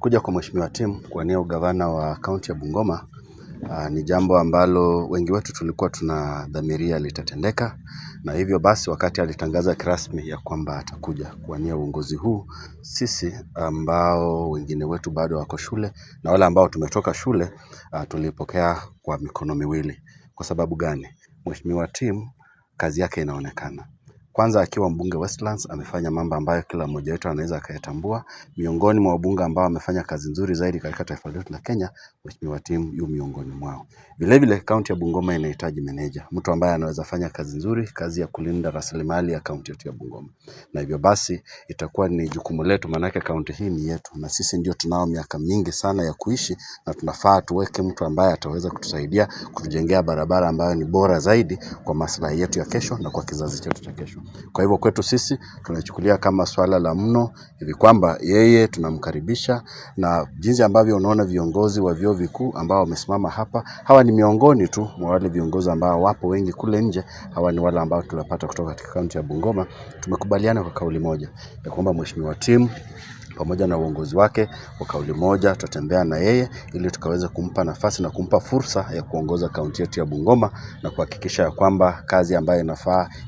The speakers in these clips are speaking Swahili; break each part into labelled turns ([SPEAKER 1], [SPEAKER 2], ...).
[SPEAKER 1] Kuja kwa Mheshimiwa Tim kuwania ugavana wa kaunti ya Bungoma ni jambo ambalo wengi wetu tulikuwa tunadhamiria litatendeka, na hivyo basi wakati alitangaza kirasmi ya kwamba atakuja kuwania uongozi huu, sisi ambao wengine wetu bado wako shule na wale ambao tumetoka shule tulipokea kwa mikono miwili. Kwa sababu gani? Mheshimiwa Tim kazi yake inaonekana. Kwanza akiwa mbunge Westlands amefanya mambo ambayo kila mmoja wetu anaweza akayatambua. Miongoni mwa wabunge ambao wamefanya kazi nzuri zaidi katika taifa letu la Kenya, Mheshimiwa Tim yu miongoni mwao. Vile vile kaunti ya Bungoma inahitaji meneja, mtu ambaye anaweza fanya kazi nzuri, kazi ya kulinda rasilimali ya kaunti yetu ya Bungoma. Na hivyo basi itakuwa ni jukumu letu, maanake kaunti hii ni yetu na sisi ndio tunao miaka mingi sana ya kuishi, na tunafaa tuweke mtu ambaye ataweza kutusaidia kutujengea barabara ambayo ni bora zaidi kwa maslahi yetu ya kesho na kwa kizazi chetu cha kesho. Kwa hivyo kwetu sisi tunachukulia kama swala la mno hivi kwamba yeye tunamkaribisha, na jinsi ambavyo unaona viongozi wa vyuo vikuu ambao wamesimama hapa, hawa ni miongoni tu mwa wale viongozi ambao wapo wengi kule nje. Hawa ni wale ambao tunapata kutoka katika kaunti ya Bungoma. Tumekubaliana kwa kauli moja ya kwamba Mheshimiwa Tim pamoja na uongozi wake kwa kauli moja tutatembea na yeye ili tukaweze kumpa nafasi na kumpa fursa ya kuongoza kaunti yetu ya Bungoma na kuhakikisha ya kwamba kazi ambayo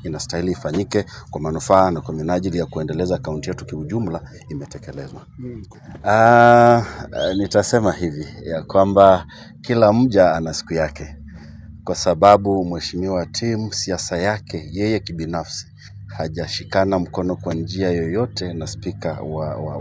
[SPEAKER 1] inastahili ifanyike kwa manufaa na kwa minajili ya kuendeleza kaunti yetu kiujumla imetekelezwa. Nitasema hivi ya kwamba kila mja ana siku yake, kwa sababu Mheshimiwa Tim siasa yake yeye kibinafsi hajashikana mkono kwa njia yoyote na spika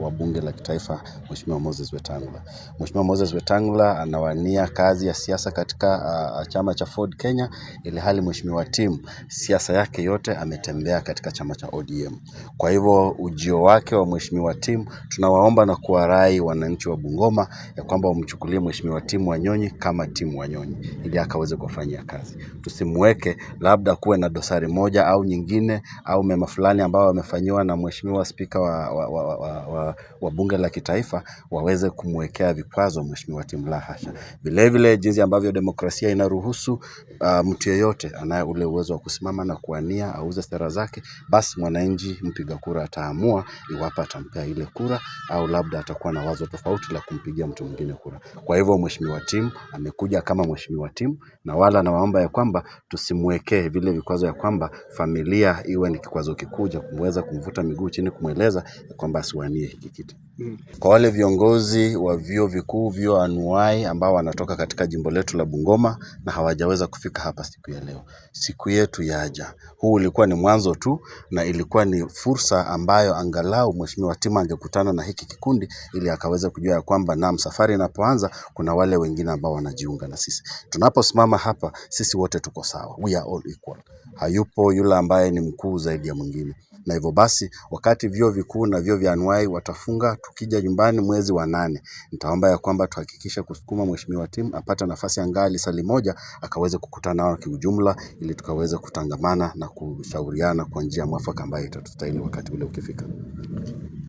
[SPEAKER 1] wa bunge la kitaifa Mheshimiwa Moses Wetangula. Mheshimiwa Moses Wetangula anawania kazi ya siasa katika chama cha Ford Kenya, ili hali Mheshimiwa Tim siasa yake yote ametembea katika chama cha ODM. Kwa hivyo ujio wake wa Mheshimiwa Tim, tunawaomba na kuwarai wananchi wa Bungoma ya kwamba wamchukulie Mheshimiwa Tim Wanyonyi kama Tim Wanyonyi ili akaweze kufanyia kazi. Tusimweke labda kuwe na dosari moja au nyingine au mema fulani ambao wamefanyiwa na Mheshimiwa spika wa bunge la kitaifa waweze kumwekea vikwazo Mheshimiwa Tim, la hasha. Vile vile jinsi ambavyo demokrasia inaruhusu mtu yeyote anaye ule uwezo wa kusimama na kuania auze sera zake, basi mwananchi mpiga kura ataamua iwapo atampea ile kura au labda atakuwa na wazo tofauti la kumpigia mtu mwingine kura. Kwa hivyo Mheshimiwa Tim amekuja kama Mheshimiwa Tim, na wala nawaomba ya kwamba tusimwekee vile vikwazo ya kwamba familia iwe ni kikwazo kikuja kumweza kumvuta miguu chini kumweleza ya kwamba asiwanie hiki kiti. Kwa wale viongozi wa vyuo vikuu, vyuo anuwai ambao wanatoka katika jimbo letu la Bungoma na hawajaweza kufika hapa siku ya leo, siku yetu yaja. Huu ulikuwa ni mwanzo tu, na ilikuwa ni fursa ambayo angalau Mheshimiwa Tim angekutana na hiki kikundi ili akaweza kujua ya kwamba naam, safari inapoanza kuna wale wengine ambao wanajiunga na sisi. Tunaposimama hapa sisi wote tuko sawa, we are all equal. Hayupo yule ambaye ni mkuu zaidi ya mwingine. Na hivyo basi wakati vyuo vikuu na vyuo vya anuwai watafunga tukija nyumbani mwezi wa 8, nitaomba ya kwamba tuhakikishe kusukuma Mheshimiwa Tim apate nafasi angali sali moja akaweze kukutana nao kiujumla ili tukaweze kutangamana na kushauriana kwa njia mwafaka ambayo itatustahili wakati ule ukifika.